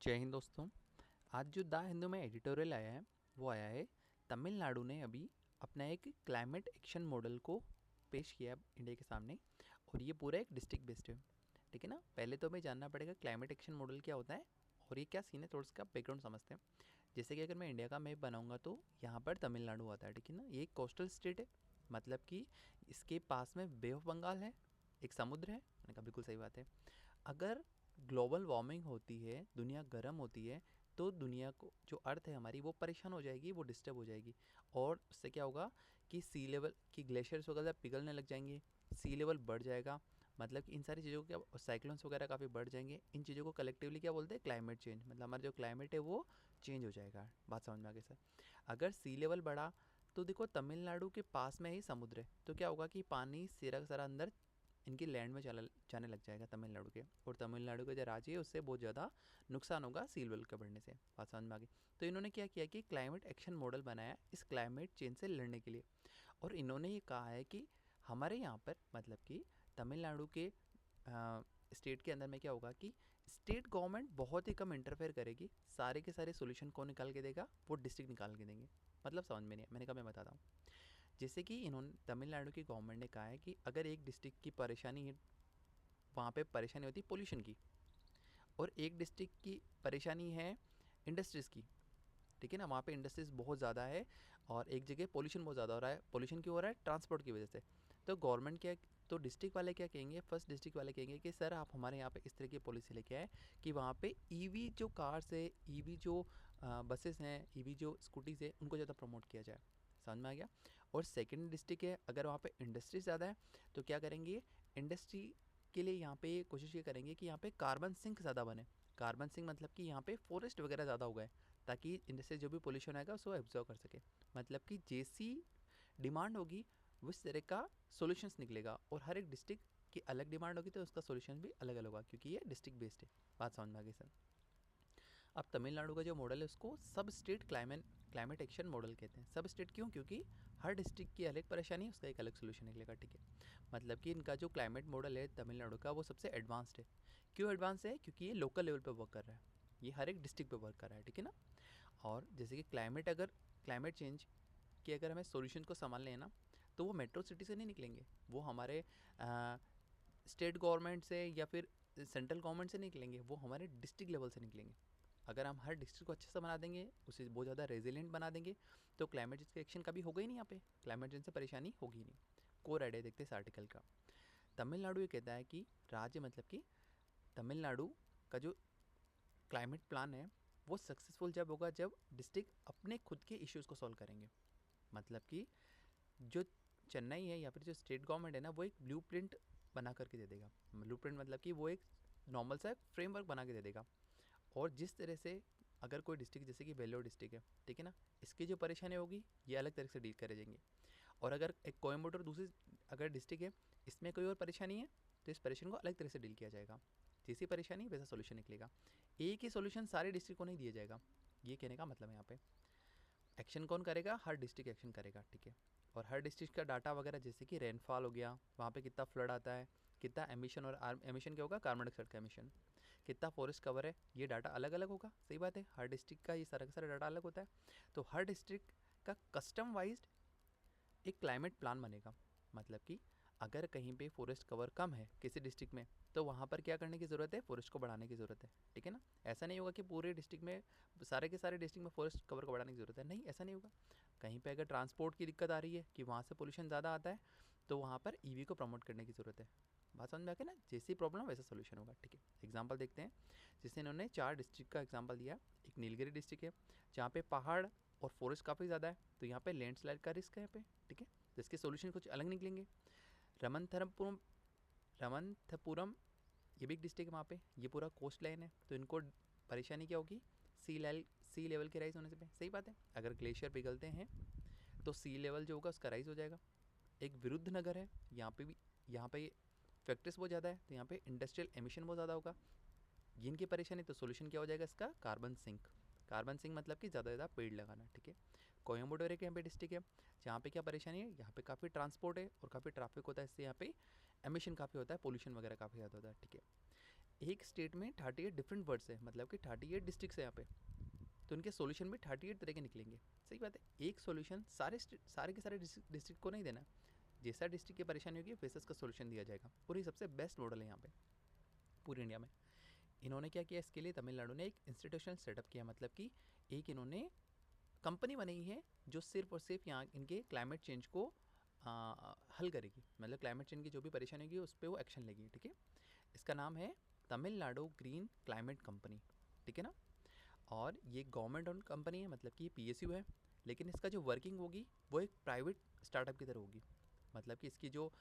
जय हिंद दोस्तों। आज जो द हिंदू में एडिटोरियल आया है वो आया है तमिलनाडु ने अभी अपना एक क्लाइमेट एक्शन मॉडल को पेश किया है इंडिया के सामने, और ये पूरा एक डिस्ट्रिक्ट बेस्ड है। ठीक है ना। पहले तो हमें जानना पड़ेगा क्लाइमेट एक्शन मॉडल क्या होता है और ये क्या सीन है, थोड़ा सा बैकग्राउंड समझते हैं। जैसे कि अगर मैं इंडिया का मैप बनाऊंगा तो यहाँ पर तमिलनाडु आता है। ठीक है ना। ये एक कोस्टल स्टेट है, मतलब कि इसके पास में बे ऑफ बंगाल है, एक समुद्र है। मैंने कहा बिल्कुल सही बात है। अगर ग्लोबल वार्मिंग होती है, दुनिया गर्म होती है, तो दुनिया को जो अर्थ है हमारी वो परेशान हो जाएगी, वो डिस्टर्ब हो जाएगी। और उससे क्या होगा कि सी लेवल की ग्लेशियर्स वगैरह पिघलने लग जाएंगे, सी लेवल बढ़ जाएगा। मतलब कि इन सारी चीज़ों को क्या, साइक्लोन्स वगैरह काफ़ी बढ़ जाएंगे। इन चीज़ों को कलेक्टिवली क्या बोलते हैं, क्लाइमेट चेंज। मतलब हमारा जो क्लाइमेट है वो चेंज हो जाएगा। बात समझ में आ गई सर। अगर सी लेवल बढ़ा तो देखो तमिलनाडु के पास में ही समुद्र है, तो क्या होगा कि पानी सारा सारा अंदर इनकी लैंड में चला जाने लग जाएगा तमिलनाडु के, और तमिलनाडु का जो राज्य है उससे बहुत ज़्यादा नुकसान होगा सी लेवल के बढ़ने से। बात समझ में आ गई। तो इन्होंने क्या किया कि क्लाइमेट एक्शन मॉडल बनाया इस क्लाइमेट चेंज से लड़ने के लिए। और इन्होंने ये कहा है कि हमारे यहाँ पर मतलब कि तमिलनाडु के स्टेट के अंदर में क्या होगा कि स्टेट गवर्नमेंट बहुत ही कम इंटरफेयर करेगी, सारे के सारे सोल्यूशन कौन निकाल के देगा, वो डिस्ट्रिक्ट निकाल के देंगे। मतलब समझ में नहीं है, मैंने कहा मैं बताता हूँ। जैसे कि इन्होंने तमिलनाडु की गवर्नमेंट ने कहा है कि अगर एक डिस्ट्रिक्ट की परेशानी है, वहाँ पे परेशानी होती है पोल्यूशन की, और एक डिस्ट्रिक्ट की परेशानी है इंडस्ट्रीज़ की। ठीक है ना। वहाँ पे इंडस्ट्रीज़ बहुत ज़्यादा है और एक जगह पोल्यूशन बहुत ज़्यादा हो रहा है। पोल्यूशन क्यों हो रहा है, ट्रांसपोर्ट की वजह से। तो गवर्नमेंट क्या, तो डिस्ट्रिक्ट वाले क्या कहेंगे, फर्स्ट डिस्ट्रिक्ट वाले कहेंगे कि सर आप हमारे यहाँ पे इस तरह की पॉलिसी लेके आए कि वहाँ पे ईवी जो कार्स है, ईवी जो बसेस हैं, ईवी जो स्कूटीज़ है, उनको ज़्यादा प्रमोट किया जाए। समझ में आ गया। और सेकंड डिस्ट्रिक्ट है, अगर वहाँ पे इंडस्ट्री ज़्यादा है तो क्या करेंगे, इंडस्ट्री के लिए यहाँ पे कोशिश ये करेंगे कि यहाँ पे कार्बन सिंक ज़्यादा बने। कार्बन सिंक मतलब कि यहाँ पे फॉरेस्ट वगैरह ज़्यादा हो गए, ताकि इनसे जो भी पोल्यूशन आएगा उसको एब्जॉर्व कर सके। मतलब कि जैसी डिमांड होगी उस तरह का सॉल्यूशंस निकलेगा, और हर एक डिस्ट्रिक्ट की अलग डिमांड होगी तो उसका सॉल्यूशन भी अलग अलग होगा, क्योंकि ये डिस्ट्रिक्ट बेस्ड है। बात समझ में आ गई सर। अब तमिलनाडु का जो मॉडल है उसको सब स्टेट क्लाइमेट एक्शन मॉडल कहते हैं। सब स्टेट क्यों, क्योंकि हर डिस्ट्रिक्ट की अलग परेशानी है, उसका एक अलग सोल्यूशन निकलेगा। ठीक है। मतलब कि इनका जो क्लाइमेट मॉडल है तमिलनाडु का वो सबसे एडवांस्ड है। क्यों एडवांस है, क्योंकि ये लोकल लेवल पे वर्क कर रहा है, ये हर एक डिस्ट्रिक्ट पे वर्क कर रहा है। ठीक है ना। और जैसे कि क्लाइमेट चेंज के अगर हमें सॉल्यूशन को संभालने हैं ना, तो वो मेट्रो सिटी से नहीं निकलेंगे, वो हमारे स्टेट गवर्नमेंट से या फिर सेंट्रल गवर्नमेंट से निकलेंगे, वो हमारे डिस्ट्रिक्ट लेवल से निकलेंगे। अगर हम हर डिस्ट्रिक्ट को अच्छे से बना देंगे, उसे बहुत ज़्यादा रेजिलेंट बना देंगे, तो क्लाइमेट चेंज का एक्शन कभी होगा ही नहीं। यहाँ पे क्लाइमेट चेंज से परेशानी होगी ही नहीं। कोर आइडिया देखते हैं इस आर्टिकल का। तमिलनाडु ये कहता है कि राज्य मतलब कि तमिलनाडु का जो क्लाइमेट प्लान है वो सक्सेसफुल जब होगा जब डिस्ट्रिक्ट अपने खुद के इश्यूज़ को सॉल्व करेंगे। मतलब कि जो चेन्नई है या फिर जो स्टेट गवर्नमेंट है ना, वो एक ब्लूप्रिंट बना करके दे देगा। ब्लूप्रिंट मतलब कि वो एक नॉर्मल सा फ्रेमवर्क बना के दे देगा, और जिस तरह से अगर कोई डिस्ट्रिक्ट जैसे कि वेल्लोर डिस्ट्रिक्ट है, ठीक है ना, इसकी जो परेशानी होगी ये अलग तरह से डील करे जाएंगे। और अगर एक कोयम्बटूर दूसरी अगर डिस्ट्रिक्ट है, इसमें कोई और परेशानी है, तो इस परेशानी को अलग तरह से डील किया जाएगा। जैसी परेशानी वैसा सोल्यूशन निकलेगा। एक ही सोल्यूशन सारे डिस्ट्रिक्ट को नहीं दिया जाएगा, ये कहने का मतलब है यहाँ पे। एक्शन कौन करेगा, हर डिस्ट्रिक्ट एक्शन करेगा। ठीक है। और हर डिस्ट्रिक्ट का डाटा वगैरह, जैसे कि रेनफॉल हो गया, वहाँ पे कितना फ्लड आता है, कितना एमिशन, और एमिशन क्या होगा, कार्बन डाइऑक्साइड का एमिशन, कितना फॉरेस्ट कवर है, ये डाटा अलग अलग होगा। सही बात है, हर डिस्ट्रिक्ट का ये सारा का सारा डाटा अलग होता है। तो हर डिस्ट्रिक्ट का कस्टम वाइज्ड एक क्लाइमेट प्लान बनेगा। मतलब कि अगर कहीं पे फॉरेस्ट कवर कम है किसी डिस्ट्रिक्ट में, तो वहाँ पर क्या करने की ज़रूरत है, फॉरेस्ट को बढ़ाने की ज़रूरत है। ठीक है ना। ऐसा नहीं होगा कि पूरे डिस्ट्रिक्ट में, सारे के सारे डिस्ट्रिक्ट में फॉरेस्ट कवर को बढ़ाने की ज़रूरत है, नहीं, ऐसा नहीं होगा। कहीं पे अगर ट्रांसपोर्ट की दिक्कत आ रही है कि वहाँ से पोल्यूशन ज़्यादा आता है, तो वहाँ पर ईवी को प्रमोट करने की ज़रूरत है। बात समझ में आके ना, जैसी प्रॉब्लम वैसा सोल्यूशन होगा। ठीक है। एग्जाम्पल देखते हैं। जैसे इन्होंने 4 डिस्ट्रिक्ट का एग्जाम्पल दिया। एक नीलगिरी डिस्ट्रिक्ट है जहाँ पे पहाड़ और फॉरेस्ट काफ़ी ज़्यादा है, तो यहाँ पे लैंडस्लाइड का रिस्क है यहाँ पे। ठीक है। तो इसके सोल्यूशन कुछ अलग निकलेंगे। रमनथरपुरम रमनथपुरम ये भी एक डिस्ट्रिक्ट है, वहाँ पे ये पूरा कोस्ट लाइन है, तो इनको परेशानी क्या होगी, सी लेवल के राइज होने से। सही बात है, अगर ग्लेशियर पिघलते हैं तो सी लेवल जो होगा उसका राइज हो जाएगा। एक विरुद्ध नगर है, यहाँ पे भी, यहाँ पे फैक्ट्रीज बहुत ज़्यादा है, तो यहाँ पे इंडस्ट्रियल एमिशन बहुत ज़्यादा होगा। जिनकी परेशानी, तो सोल्यूशन क्या हो जाएगा इसका, कार्बन सिंक। कार्बन सिंक मतलब कि ज़्यादा से ज़्यादा पेड़ लगाना। ठीक है। कोयम्बटूर एक यहाँ पे डिस्ट्रिक्ट है जहाँ पे क्या परेशानी है, यहाँ पे काफ़ी ट्रांसपोर्ट है और काफ़ी ट्रैफिक होता है, इससे यहाँ पे एमिशन काफ़ी होता है, पोल्यूशन वगैरह काफ़ी ज़्यादा होता है। ठीक है। एक स्टेट में 38 डिफरेंट वर्ड्स है, मतलब कि 38 डिस्ट्रिक्ट्स है यहाँ पे, तो इनके सॉल्यूशन भी 38 तरह के निकलेंगे। सही बात है, एक सॉल्यूशन सारे के सारे डिस्ट्रिक्ट को नहीं देना, जैसा डिस्ट्रिक्ट की परेशानी होगी वैसा इसका सॉल्यूशन दिया जाएगा। पूरी सबसे बेस्ट मॉडल है यहाँ पे पूरी इंडिया में। इन्होंने क्या किया, इसके लिए तमिलनाडु ने एक इंस्टीट्यूशनल सेटअप किया, मतलब कि एक इन्होंने कंपनी बनाई है जो सिर्फ और सिर्फ यहाँ इनके क्लाइमेट चेंज को हल करेगी, मतलब क्लाइमेट चेंज की जो भी परेशानी होगी उस पर वो एक्शन लेगी। ठीक है, इसका नाम है तमिलनाडु ग्रीन क्लाइमेट कंपनी। ठीक है ना, और ये गवर्नमेंट ओन कंपनी है, मतलब कि ये PSU है, लेकिन इसका जो वर्किंग होगी वो एक प्राइवेट स्टार्टअप की तरह होगी, मतलब कि इसकी जो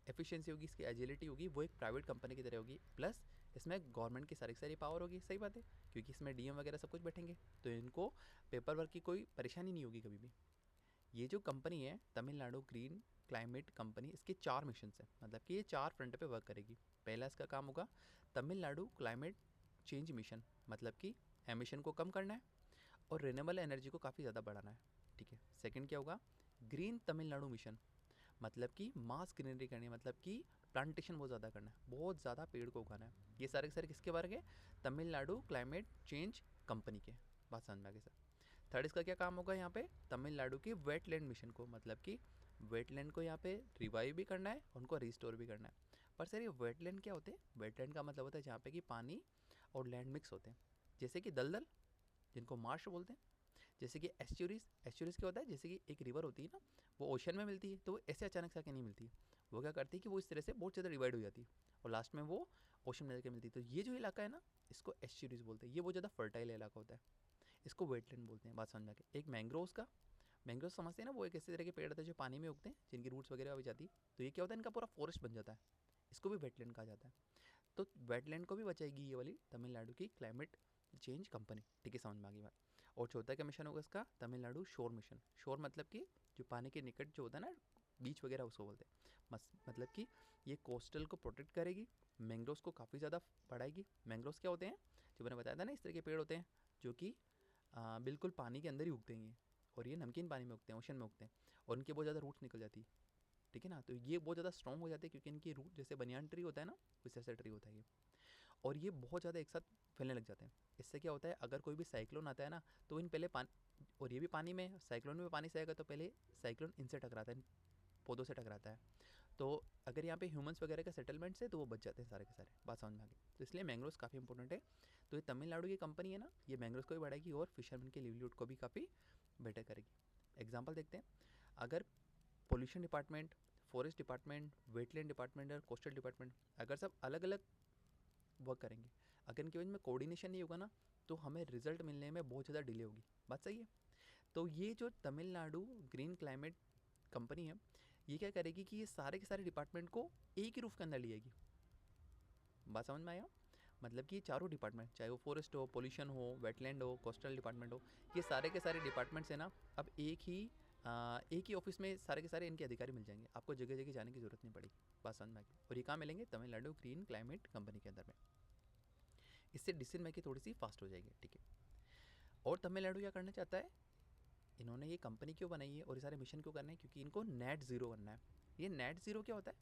एफिशिएंसी होगी, इसकी एजिलिटी होगी, वो एक प्राइवेट कंपनी की तरह होगी। प्लस इसमें गवर्नमेंट की सारी पावर होगी। सही बात है, क्योंकि इसमें DM वगैरह सब कुछ बैठेंगे, तो इनको पेपर वर्क की कोई परेशानी नहीं होगी कभी भी। ये जो कंपनी है तमिलनाडु ग्रीन क्लाइमेट कंपनी, इसके 4 मिशन हैं, मतलब कि ये 4 फ्रंट पे वर्क करेगी। पहला इसका काम होगा तमिलनाडु क्लाइमेट चेंज मिशन, मतलब कि एमिशन को कम करना है और रिन्यूएबल एनर्जी को काफ़ी ज़्यादा बढ़ाना है। ठीक है, सेकंड क्या होगा, ग्रीन तमिलनाडु मिशन, मतलब कि मास ग्रीनरी करनी है, मतलब कि प्लांटेशन बहुत ज़्यादा करना है, बहुत ज़्यादा पेड़ को उगाना है। ये सारे के सारे किसके बारे के, तमिलनाडु क्लाइमेट चेंज कंपनी के। बात समझ में आ गई सर। थर्ड इसका क्या काम होगा यहाँ पे, तमिलनाडु की वेटलैंड मिशन को, मतलब कि वेटलैंड को यहाँ पे रिवाइव भी करना है, उनको रिस्टोर भी करना है। पर सर ये वेटलैंड क्या होते हैं, वेटलैंड का मतलब होता है जहाँ पे कि पानी और लैंड मिक्स होते हैं, जैसे कि दलदल जिनको मार्श बोलते हैं, जैसे कि एस्चुरीज, एस्चुरीज क्या होता है, जैसे कि एक रिवर होती है ना, वो ओशन में मिलती है, तो वो ऐसे अचानक से आके नहीं मिलती है, वो क्या करती है कि वो इस तरह से बहुत ज़्यादा डिवाइड हो जाती है और लास्ट में वो ओशन में जाकर मिलती है। तो ये जो इलाका है ना, इसको एस्चुरीज बोलते हैं, ये बहुत ज़्यादा फर्टाइल इलाका होता है, इसको वेटलैंड बोलते हैं। बात समझ में आ गई। एक मैंग्रोव्स का, मैंग्रोव समझते हैं ना, वो एक ऐसे तरह के पेड़ होते हैं जो पानी में उगते हैं, जिनकी रूट्स वगैरह भी जाती है, तो ये क्या होता है, इनका पूरा फॉरेस्ट बन जाता है, इसको भी वेटलैंड कहा जाता है। तो वेटलैंड को भी बचाएगी ये वाली तमिलनाडु की क्लाइमेट चेंज कंपनी। ठीक है, समझ में आ गई बात। और चौथा क्या मिशन होगा इसका, तमिलनाडु शोर मिशन। शोर मतलब कि जो पानी के निकट जो होता है ना, बीच वगैरह, उसको बोलते हैं। मतलब कि ये कोस्टल को प्रोटेक्ट करेगी, मैंग्रोव्स को काफ़ी ज़्यादा बढ़ाएगी। मैंग्रोव्स क्या होते हैं, जो मैंने बताया था ना, इस तरह के पेड़ होते हैं जो कि बिल्कुल पानी के अंदर ही उगते हैं, और ये नमकीन पानी में उगते हैं, ओशन में उगते हैं, और उनकी बहुत ज़्यादा रूट्स निकल जाती है। ठीक है ना, तो ये बहुत ज़्यादा स्ट्रॉन्ग हो जाते हैं, क्योंकि इनकी रूट जैसे बनियान ट्री होता है ना, उस ऐसा ट्री होता है ये, और ये बहुत ज़्यादा एक साथ फैलने लग जाते हैं। इससे क्या होता है, अगर कोई भी साइक्लोन आता है ना, तो इन पहले पानी, और ये भी पानी में, साइक्लोन में पानी से आएगा, तो पहले साइक्लोन इनसे टकराता है, पौधों से टकराता है। तो अगर यहाँ पे ह्यूमंस वगैरह के सेटलमेंट्स है तो वो बच जाते हैं सारे के सारे। बात समझ में आ गई। तो इसलिए मैंग्रोव्स काफ़ी इंपॉर्टेंट है। तो ये तमिलनाडु की कंपनी है ना, ये मैंग्रोव्स को भी बढ़ाएगी और फिशरमैन के लिवलीहुड को भी काफ़ी बेटर करेगी। एग्जाम्पल देखते हैं, अगर pollution department, forest department, wetland department और कोस्टल डिपार्टमेंट अगर सब अलग अलग वर्क करेंगे, अगर इनके बीच में कोऑर्डिनेशन नहीं होगा ना, तो हमें रिजल्ट मिलने में बहुत ज़्यादा डिले होगी। बात सही है। तो ये जो तमिलनाडु ग्रीन क्लाइमेट कंपनी है, ये क्या करेगी कि ये सारे के सारे डिपार्टमेंट को एक ही रूफ के अंदर ले आएगी। बात समझ में आया, मतलब कि ये चारों डिपार्टमेंट, चाहे वो फॉरेस्ट हो, पोल्यूशन हो, वेटलैंड हो, कोस्टल डिपार्टमेंट हो, ये सारे के सारे डिपार्टमेंट्स है ना, अब एक ही ऑफिस में सारे के सारे इनके अधिकारी मिल जाएंगे, आपको जगह जगह जाने की जरूरत नहीं पड़ेगी। बात समझ में आ गई। और ये कहाँ मिलेंगे, तमिलनाडु ग्रीन क्लाइमेट कंपनी के अंदर में। इससे डिसीजन मेकिंग थोड़ी सी फास्ट हो जाएगी। ठीक है, और तमिलनाडु क्या करना चाहता है, इन्होंने ये कंपनी क्यों बनाई है और ये सारे मिशन क्यों करने हैं, क्योंकि इनको नेट ज़ीरो करना है। ये नेट ज़ीरो क्या होता है,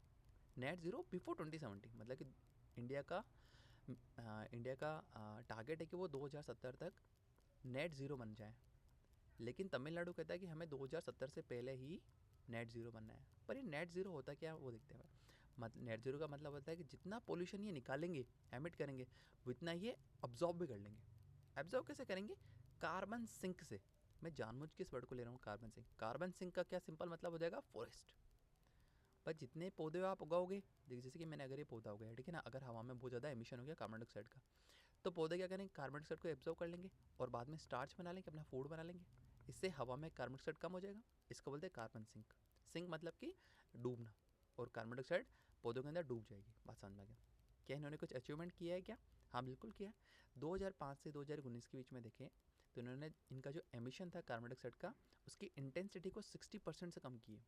नेट ज़ीरो बिफोर 2070, मतलब कि इंडिया का टारगेट है कि वो 2070 तक नेट ज़ीरो बन जाए। लेकिन तमिलनाडु कहता है कि हमें 2070 से पहले ही नेट ज़ीरो बनना है। पर ये नेट ज़ीरो होता क्या, वो देखते हैं। नेट ज़ीरो का मतलब होता है कि जितना पोल्यूशन ये निकालेंगे, एमिट करेंगे, उतना ये अब्जॉर्ब भी कर लेंगे। एब्जॉर्ब कैसे करेंगे, कार्बन सिंक से। मैं जानबूझ के इस वर्ड को ले रहा हूँ, कार्बन सिंक। कार्बन सिंक का क्या सिंपल मतलब हो जाएगा, फॉरेस्ट। पर जितने पौधे आप उगाओगे, देखिए जैसे कि मैंने अगर ये पौधा उगाया, ठीक है ना, अगर हवा में बहुत ज़्यादा एमिशन हो गया कार्बन डाइऑक्साइड का, तो पौधे क्या करेंगे, कार्बन डाइऑक्साइड को एब्जॉर्ब कर लेंगे और बाद में स्टार्च बना लेंगे, अपना फूड बना लेंगे। इससे हवा में कार्बन डाइऑक्साइड कम हो जाएगा। इसको बोलते हैं कार्बन सिंक। सिंक मतलब कि डूबना, और कार्बन डाइऑक्साइड पौधों के अंदर डूब जाएगी। बात समझ में आ गया। क्या इन्होंने कुछ अचीवमेंट किया है क्या, हाँ बिल्कुल किया है। 2005 से 2019 के बीच में देखें तो इन्होंने इनका जो एमिशन था कार्बन डाइऑक्साइड का, उसकी इंटेंसिटी को 60% से कम किए,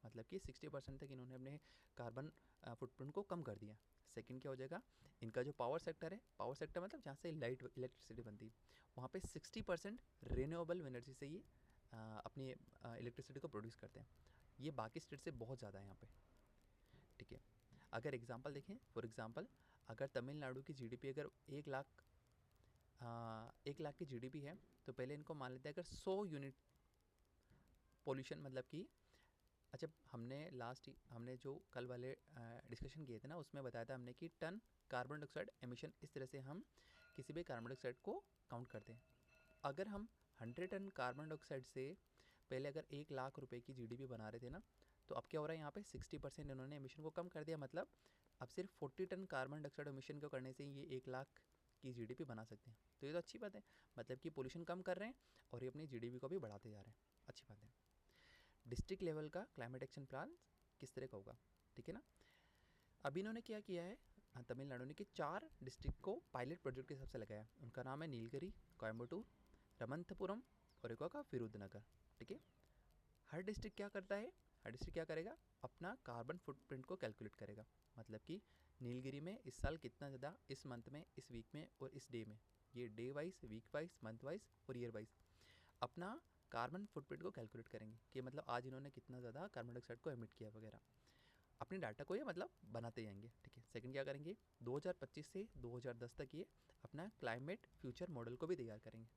मतलब कि 60% तक इन्होंने अपने कार्बन फुटप्रिंट को कम कर दिया। सेकंड क्या हो जाएगा, इनका जो पावर सेक्टर है, पावर सेक्टर मतलब जहाँ से लाइट इलेक्ट्रिसिटी बनती है, वहाँ पे 60% रिन्यूएबल एनर्जी से ये अपनी इलेक्ट्रिसिटी को प्रोड्यूस करते हैं। ये बाकी स्टेट से बहुत ज़्यादा है यहाँ पे। ठीक है, अगर एग्जांपल देखें, फॉर एग्जांपल अगर तमिलनाडु की जीडीपी अगर 1 लाख की जीडीपी है, तो पहले इनको मान लेते हैं अगर 100 यूनिट पोल्यूशन, मतलब कि अच्छा, हमने जो कल वाले डिस्कशन किए थे ना, उसमें बताया था हमने कि टन कार्बन डाइऑक्साइड एमिशन, इस तरह से हम किसी भी कार्बन डाइऑक्साइड को काउंट करते हैं। अगर हम 100 टन कार्बन डाइऑक्साइड से पहले अगर 1 लाख रुपए की जीडीपी बना रहे थे ना, तो अब क्या हो रहा है, यहाँ पे 60% इन्होंने एमिशन को कम कर दिया। मतलब अब सिर्फ 40 टन कार्बन डाइऑक्साइड एमिशन को करने से ये 1 लाख की जीडीपी बना सकते हैं। तो ये तो अच्छी बात है, मतलब कि पोल्यूशन कम कर रहे हैं और ये अपनी जीडीपी को भी बढ़ाते जा रहे हैं, अच्छी बात है। डिस्ट्रिक्ट लेवल का क्लाइमेट एक्शन प्लान किस तरह का होगा, ठीक है ना। अभी इन्होंने क्या किया है, तमिलनाडु ने कि 4 डिस्ट्रिक्ट को पायलट प्रोजेक्ट के हिसाब से लगाया। उनका नाम है नीलगिरी, कोयम्बटूर, रमंतपुरम और एक का विरुद्धनगर, ठीक है। हर डिस्ट्रिक्ट क्या करता है, हर डिस्ट्रिक्ट क्या करेगा, अपना कार्बन फुटप्रिंट को कैलकुलेट करेगा। मतलब कि नीलगिरी में इस साल कितना ज़्यादा, इस मंथ में, इस वीक में और इस डे में, ये day wise, week wise, month wise और ईयर वाइज अपना कार्बन फुटप्रिंट को कैलकुलेट करेंगे कि मतलब आज इन्होंने कितना ज़्यादा कार्बन डाइऑक्साइड को एमिट किया वगैरह। अपने डाटा को ये मतलब बनाते जाएंगे, ठीक है। सेकंड क्या करेंगे, 2025 से 2010 तक ये अपना क्लाइमेट फ्यूचर मॉडल को भी तैयार करेंगे।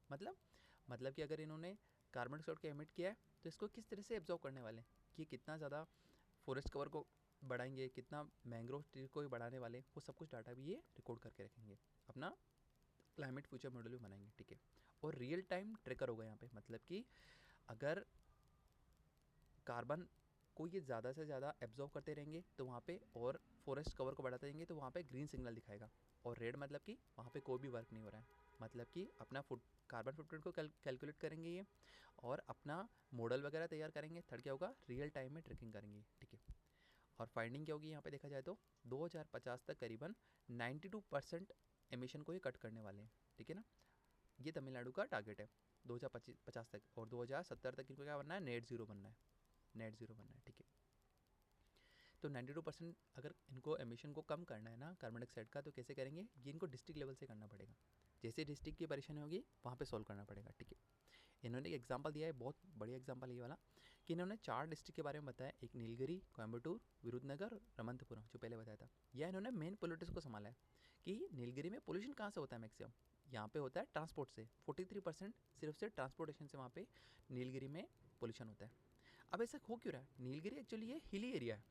मतलब कि अगर इन्होंने कार्बन डाइऑक्साइड को एमिट किया है, तो इसको किस तरह से एब्जॉर्व करने वाले हैं, कि कितना ज़्यादा फॉरेस्ट कवर को बढ़ाएंगे, कितना मैंग्रोव ट्री को भी बढ़ाने वाले, वो सब कुछ डाटा भी ये रिकॉर्ड करके रखेंगे, अपना क्लाइमेट फ्यूचर मॉडल भी बनाएंगे, ठीक है। और रियल टाइम ट्रैकर होगा यहाँ पे, मतलब कि अगर कार्बन को ये ज़्यादा से ज़्यादा एब्जॉर्व करते रहेंगे तो वहाँ पे, और फॉरेस्ट कवर को बढ़ाते रहेंगे तो वहाँ पे ग्रीन सिग्नल दिखाएगा, और रेड मतलब कि वहाँ पे कोई भी वर्क नहीं हो रहा है। मतलब कि अपना कार्बन फुटप्रिंट को कैलकुलेट करेंगे ये, और अपना मॉडल वगैरह तैयार करेंगे। थर्ड क्या होगा, रियल टाइम में ट्रैकिंग करेंगे, ठीक है। और फाइंडिंग क्या होगी यहाँ पे देखा जाए तो 2050 तक करीबन 92% एमिशन को ये कट करने वाले हैं, ठीक है ना। ये तमिलनाडु का टारगेट है 2050 तक, और 2070 तक इनको क्या बनना है, नेट ज़ीरो बनना है, नेट ज़ीरो बनना है, ठीक है। तो 92% अगर इनको एमिशन को कम करना है ना कार्बन डाइऑक्साइड का, तो कैसे करेंगे, ये इनको डिस्ट्रिक्ट लेवल से करना पड़ेगा। जैसे डिस्ट्रिक्ट की परेशानी होगी वहाँ पे सॉल्व करना पड़ेगा, ठीक है। इन्होंने एक एग्जांपल दिया है, बहुत बढ़िया एग्जांपल ये वाला, कि इन्होंने 4 डिस्ट्रिक्ट के बारे में बताया, एक नीलगिरी, कोयम्बटूर, विरुद्धनगर, रमंतपुरम, जो पहले बताया था। यह इन्होंने मेन पोल्यूटर्स को संभाला है कि नीलगिरी में पोल्यूशन कहाँ से होता है मैक्सिमम, यहाँ पे होता है ट्रांसपोर्ट से, 43% सिर्फ से ट्रांसपोर्टेशन से वहाँ पे नीलगिरी में पोल्यूशन होता है। अब ऐसा हो क्यों रहा है, नीलगिरी एक्चुअली ये हिली एरिया है,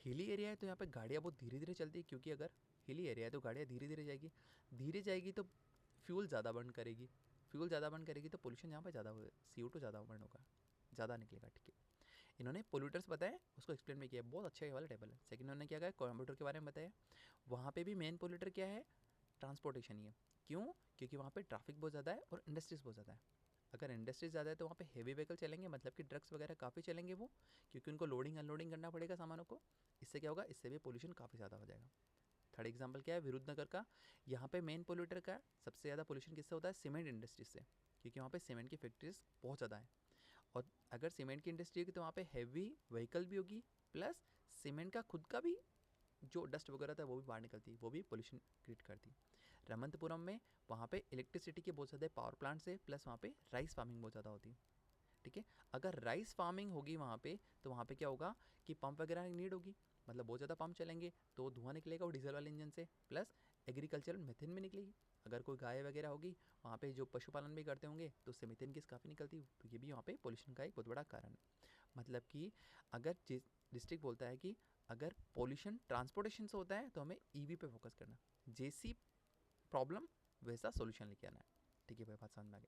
हिली एरिया है तो यहाँ पे गाड़ियाँ बहुत धीरे धीरे चलती है, क्योंकि अगर हिली एरिया है तो गाड़ियाँ धीरे धीरे जाएगी तो फ्यूल ज़्यादा बर्न करेगी, फ्यूल ज़्यादा बर्न करेगी तो पोल्यूशन यहाँ पे ज़्यादा होगा, CO2 ज़्यादा बर्न होगा, ज़्यादा निकलेगा, ठीक है। इन्होंने पोल्यूटर्स बताए, उसको एक्सप्लेन भी किया, बहुत अच्छा ये वाला टेबल है। सेकंड इन्होंने क्या कहा, कोयम्बटूर के बारे में बताया, वहाँ पे भी मेन पोल्यूटर क्या है, ट्रांसपोर्टेशन ही है। क्यों, क्योंकि वहाँ पे ट्रैफिक बहुत ज़्यादा है और इंडस्ट्रीज़ बहुत ज़्यादा है। अगर इंडस्ट्रीज ज़्यादा है तो वहाँ पे हेवी व्हीकल चलेंगे, मतलब कि ट्रक्स वगैरह काफ़ी चलेंगे वो, क्योंकि उनको लोडिंग अनलोडिंग करना पड़ेगा सामानों को। इससे क्या होगा, इससे भी पोल्यूशन काफ़ी ज़्यादा हो जाएगा। थर्ड एग्जाम्पल क्या है, विरुद्धनगर का, यहाँ पे मेन पोल्यूटर का सबसे ज़्यादा पोल्यूशन किससे होता है, सीमेंट इंडस्ट्री से, क्योंकि वहाँ पे सीमेंट की फैक्ट्रीज बहुत ज़्यादा है। और अगर सीमेंट की इंडस्ट्री होगी तो वहाँ पे हैवी व्हीकल भी होगी, प्लस सीमेंट का खुद का भी जो डस्ट वगैरह था वो भी बाहर निकलती, वो भी पोल्यूशन क्रिएट करती। रमंतपुरम में वहाँ पे इलेक्ट्रिसिटी के बहुत ज़्यादा पावर प्लांट से, प्लस वहाँ पे राइस फार्मिंग बहुत ज़्यादा होती है, ठीक है। अगर राइस फार्मिंग होगी वहाँ पे, तो वहाँ पे क्या होगा कि पंप वगैरह की नीड होगी, मतलब बहुत ज़्यादा पंप चलेंगे तो धुआं निकलेगा वो डीजल वाले इंजन से, प्लस एग्रीकल्चरल मीथेन भी निकलेगी। अगर कोई गाय वगैरह होगी वहाँ पे जो पशुपालन भी करते होंगे तो उससे मीथेन गैस काफ़ी निकलती, तो ये भी वहाँ पे पोल्यूशन का एक बहुत बड़ा कारण है। मतलब कि अगर डिस्ट्रिक्ट बोलता है कि अगर पोल्यूशन ट्रांसपोर्टेशन से होता है तो हमें EV पे फोकस करना, जैसी प्रॉब्लम वैसा सोल्यूशन लेके आना है, ठीक है भाई, बात समझ में आ गई।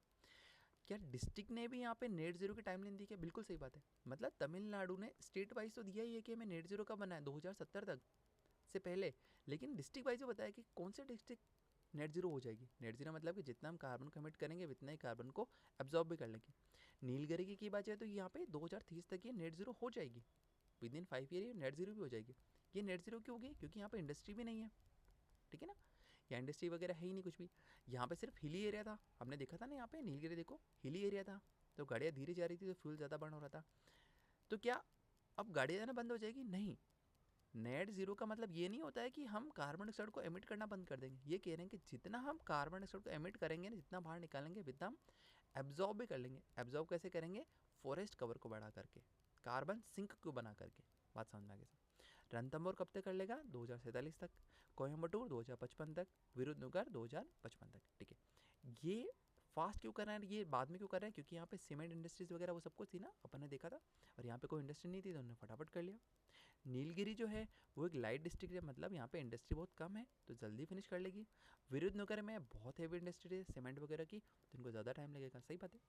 क्या डिस्ट्रिक्ट ने भी यहाँ पे नेट जीरो की टाइमलाइन दी, क्या बिल्कुल सही बात है। मतलब तमिलनाडु ने स्टेट वाइज तो दिया ही है कि हमें नेट जीरो कब बना है, 2070 तक से पहले, लेकिन डिस्ट्रिक्ट वाइज बताया कि कौन से डिस्ट्रिक्ट नेट जीरो हो जाएगी। नेट जीरो मतलब कि जितना हम कार्बन कमिट करेंगे उतना ही कार्बन को एब्जॉर्ब भी कर लेंगे। नीलगिरी की बात है तो यहाँ पे 2030 तक ये नेट जीरो हो जाएगी, विद इन 5 ईयर ये नेट जीरो भी हो जाएगी। ये नेट जीरो क्यों होगी, क्योंकि यहाँ पे इंडस्ट्री भी नहीं है, ठीक है ना, या इंडस्ट्री वगैरह है ही नहीं कुछ भी। यहाँ पे सिर्फ हिली एरिया था, हमने देखा था ना, यहाँ पे नीलगिरी देखो हिली एरिया था, तो गाड़ियाँ धीरे जा रही थी तो फ्यूल ज़्यादा बर्न हो रहा था। तो क्या अब गाड़ियाँ जाना बंद हो जाएगी, नहीं। नेट जीरो का मतलब ये नहीं होता है कि हम कार्बन डाइऑक्साइड को एमिट करना बंद कर देंगे, ये कह रहे हैं कि जितना हम कार्बन डाइऑक्साइड को एमिट करेंगे ना, जितना बाहर निकालेंगे उतना हम एब्जॉर्ब भी कर लेंगे। एब्जॉर्ब कैसे करेंगे, फॉरेस्ट कवर को बढ़ा करके, कार्बन सिंक को बना करके, बात समझ में आ गई। रणथंभौर कब तक कर लेगा, 2047 तक। कोयम्बटूर 2055 तक, विरुद्धनगर 2055 तक, ठीक है। ये फास्ट क्यों कर रहे हैं, ये बाद में क्यों कर रहे हैं, क्योंकि यहाँ पे सीमेंट इंडस्ट्रीज वगैरह वो सब कुछ थी ना, अपन ने देखा था, और यहाँ पे कोई इंडस्ट्री नहीं थी तो उन्होंने फटाफट कर लिया। नीलगिरी जो है वो एक लाइट डिस्ट्रिक्ट है, मतलब यहाँ पे इंडस्ट्री बहुत कम है तो जल्दी फिनिश कर लेगी। विरुद्धनगर में बहुत हैवी इंडस्ट्री है सीमेंट वगैरह की, तो इनको ज़्यादा टाइम लगेगा, सही बात है।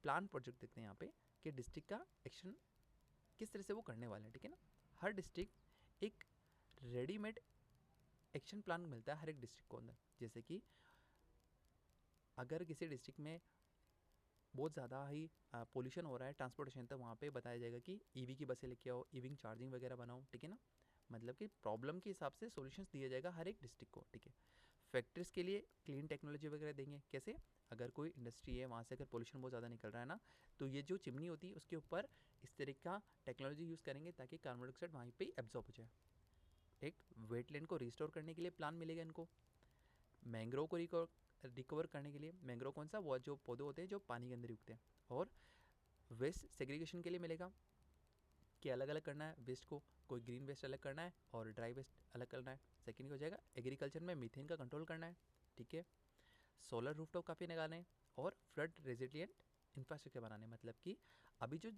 प्लान प्रोजेक्ट देखते हैं यहाँ पे कि डिस्ट्रिक्ट का एक्शन किस तरह से वो करने वाले हैं, ठीक है ना। हर डिस्ट्रिक्ट एक रेडीमेड एक्शन प्लान मिलता है हर एक डिस्ट्रिक्ट को अंदर। जैसे कि अगर किसी डिस्ट्रिक्ट में बहुत ज़्यादा ही पोल्यूशन हो रहा है ट्रांसपोर्टेशन, तो वहाँ पे बताया जाएगा कि ईवी की बसें लेके आओ, ईवी चार्जिंग वगैरह बनाओ, ठीक है ना। मतलब कि प्रॉब्लम के हिसाब से सॉल्यूशंस दिया जाएगा हर एक डिस्ट्रिक्ट को, ठीक है। फैक्ट्रीज़ के लिए क्लीन टेक्नोलॉजी वगैरह देंगे, कैसे, अगर कोई इंडस्ट्री है वहाँ से अगर पोल्यूशन बहुत ज़्यादा निकल रहा है ना, तो ये जो चिमनी होती है उसके ऊपर इस तरह का टेक्नोलॉजी यूज़ करेंगे ताकि कार्बन डाइऑक्साइड वहीं पर एब्जॉर्ब हो जाए। एक वेटलैंड को रिस्टोर करने के लिए प्लान मिलेगा इनको। मैंग्रोव को रिकवर करने के लिए, मैंग्रोव कौन सा, वो जो पौधे होते हैं जो पानी के अंदर उगते हैं। और वेस्ट सेग्रीगेशन के लिए मिलेगा कि अलग अलग करना है वेस्ट को, कोई ग्रीन वेस्ट अलग करना है और ड्राई वेस्ट अलग करना है। सेकेंड हो जाएगा एग्रीकल्चर में मीथेन का कंट्रोल करना है, ठीक है। सोलर रूफटॉप काफ़ी लगाने हैं और फ्लड रेजिलिएंट इंफ्रास्ट्रक्चर बनाने, मतलब कि अभी जो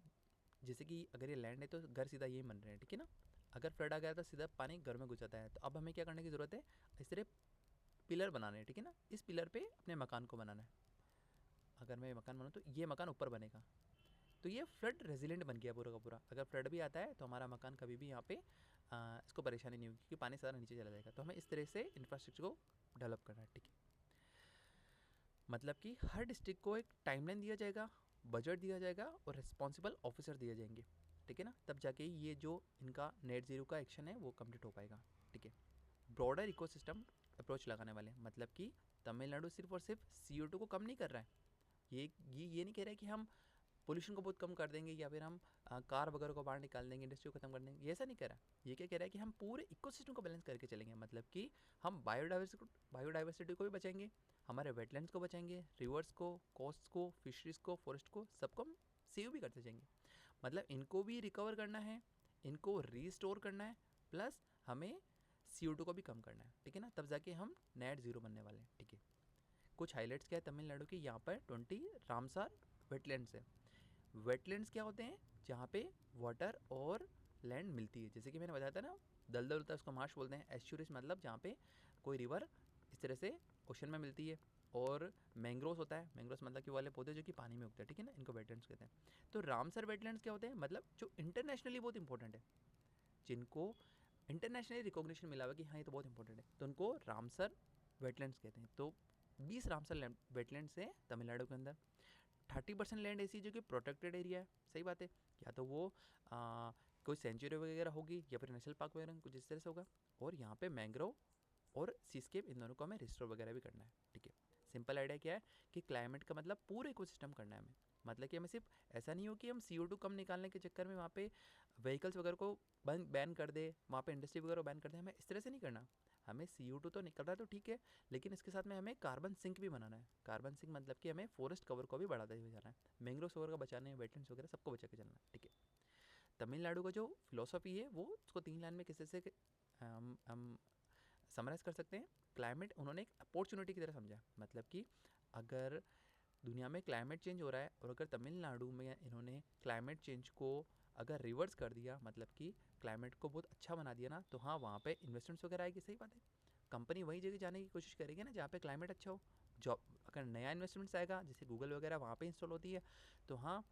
जैसे कि अगर ये लैंड है तो घर सीधा यही बन रहे हैं, ठीक है ना। अगर फ्लड आ गया तो सीधा पानी घर में घुस जाता है, तो अब हमें क्या करने की ज़रूरत है, इस तरह पिलर बनाने हैं, ठीक है ना। इस पिलर पे अपने मकान को बनाना है। अगर मैं मकान बनाऊँ तो ये मकान ऊपर बनेगा, तो ये फ्लड रेजिलेंट बन गया पूरा का पूरा। अगर फ्लड भी आता है तो हमारा मकान कभी भी यहाँ पे इसको परेशानी नहीं होगी, क्योंकि पानी सारा नीचे चला जाएगा। तो हमें इस तरह से इंफ्रास्ट्रक्चर को डेवलप करना है, ठीक है। मतलब कि हर डिस्ट्रिक्ट को एक टाइमलाइन दिया जाएगा, बजट दिया जाएगा और रिस्पॉन्सिबल ऑफिसर दिए जाएंगे, ठीक है ना। तब जाके ये जो इनका नेट ज़ीरो का एक्शन है वो कंप्लीट हो पाएगा, ठीक है। ब्रॉडर इकोसिस्टम अप्रोच लगाने वाले हैं, मतलब कि तमिलनाडु सिर्फ और सिर्फ CO2 को कम नहीं कर रहा है, ये नहीं कह रहा है कि हम पोल्यूशन को बहुत कम कर देंगे या फिर हम कार वगैरह को बाहर निकाल देंगे, इंडस्ट्री को खत्म कर देंगे, ये ऐसा नहीं कह रहा। ये क्या कह रहा है कि हम पूरे इकोसिस्टम को बैलेंस करके चलेंगे, मतलब कि हम बायोडाइवर्सिटी को भी बचाएंगे, हमारे वेटलैंड्स को बचाएंगे, रिवर्स को, कोस्ट को, फिशरीज को, फॉरेस्ट को, सबको हम सेव भी करते जाएंगे। मतलब इनको भी रिकवर करना है, इनको रीस्टोर करना है, प्लस हमें CO2 को भी कम करना है, ठीक है ना। तब जाके हम नेट ज़ीरो बनने वाले हैं, ठीक है। कुछ हाईलाइट्स क्या है तमिलनाडु की, यहाँ पर 20 रामसार वेटलैंड्स है। वेटलैंड्स क्या होते हैं, जहाँ पे वाटर और लैंड मिलती है, जैसे कि मैंने बताया था ना, दलदल होता है उसको मार्श बोलते हैं। एस्चुरिस मतलब जहाँ पे कोई रिवर इस तरह से ओशन में मिलती है। और मैंग्रोव्स होता है, मैंग्रोव्स मतलब कि वाले पौधे जो कि पानी में उगते हैं, ठीक है ना, इनको वेटलैंड्स कहते हैं। तो रामसर वेटलैंड्स क्या होते हैं, मतलब जो इंटरनेशनली बहुत इंपॉर्टेंट है, जिनको इंटरनेशनली रिकॉग्निशन मिला हुआ कि हाँ ये तो बहुत इंपॉर्टेंट है, तो उनको रामसर वेटलैंड्स कहते हैं। तो 20 रामसर वेटलैंड्स हैं तमिलनाडु के अंदर। 30% लैंड ऐसी जो कि प्रोटेक्टेड एरिया है, सही बात है, या तो वो कोई सेंचुरी वगैरह होगी या फिर नेशनल पार्क वगैरह कुछ इस तरह से होगा। और यहाँ पे मैंग्रोव और सीस्केप इन दोनों को हमें रिस्टोर वगैरह भी करना है, ठीक है। सिंपल आइडिया क्या है कि क्लाइमेट का मतलब पूरे इकोसिस्टम करना है हमें, मतलब कि हमें सिर्फ ऐसा नहीं हो कि हम CO2 कम निकालने के चक्कर में वहाँ पे व्हीकल्स वगैरह को बैन कर दे, वहाँ पे इंडस्ट्री वगैरह बैन कर दे, हमें इस तरह से नहीं करना। हमें CO2 तो निकल रहा है तो ठीक है, लेकिन इसके साथ में हमें कार्बन सिंक भी बनाना है। कार्बन सिंक मतलब कि हमें फॉरेस्ट कवर को भी बढ़ाते हुए जाना है, मैंग्रोव्स वगैरह का बचाने, वेटलैंड्स वगैरह सबको बचा के चलना है, ठीक है। तमिलनाडु का जो फिलोसफी है वो उसको 3 लाइन में किसी से हम समराइज़ कर सकते हैं। क्लाइमेट उन्होंने एक अपॉर्चुनिटी की तरह समझा, मतलब कि अगर दुनिया में क्लाइमेट चेंज हो रहा है और अगर तमिलनाडु में इन्होंने क्लाइमेट चेंज को अगर रिवर्स कर दिया, मतलब कि क्लाइमेट को बहुत अच्छा बना दिया ना, तो हाँ वहाँ पे इन्वेस्टमेंट्स वगैरह आएगी, सही बात है। कंपनी वही जगह जाने की कोशिश करेगी ना जहाँ पे क्लाइमेट अच्छा हो। जॉब अगर नया इन्वेस्टमेंट्स आएगा, जैसे गूगल वगैरह वहाँ पे इंस्टॉल होती है, तो हाँ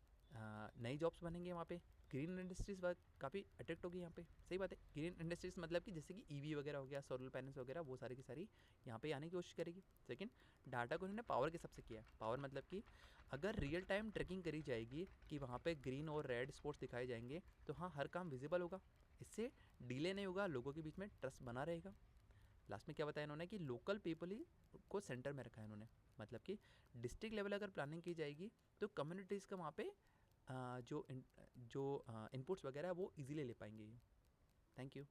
नई जॉब्स बनेंगे वहाँ पे। ग्रीन इंडस्ट्रीज़ काफ़ी अट्रैक्ट होगी यहाँ पे, सही बात है। ग्रीन इंडस्ट्रीज़ मतलब कि जैसे कि EV वगैरह हो गया, सोलर पैनल्स वगैरह, वो सारी की सारी यहाँ पे आने की कोशिश करेगी। लेकिन डाटा को उन्होंने पावर के हिसाब से किया है। पावर मतलब कि अगर रियल टाइम ट्रैकिंग करी जाएगी कि वहाँ पे ग्रीन और रेड स्पॉट्स दिखाए जाएंगे, तो हाँ हर काम विजिबल होगा, इससे डिले नहीं होगा, लोगों के बीच में ट्रस्ट बना रहेगा। लास्ट में क्या बताया इन्होंने कि लोकल पीपल ही को सेंटर में रखा है इन्होंने, मतलब कि डिस्ट्रिक्ट लेवल अगर प्लानिंग की जाएगी तो कम्युनिटीज़ का वहाँ पे जो इनपुट्स वगैरह वो इजीली ले पाएंगे। Thank you.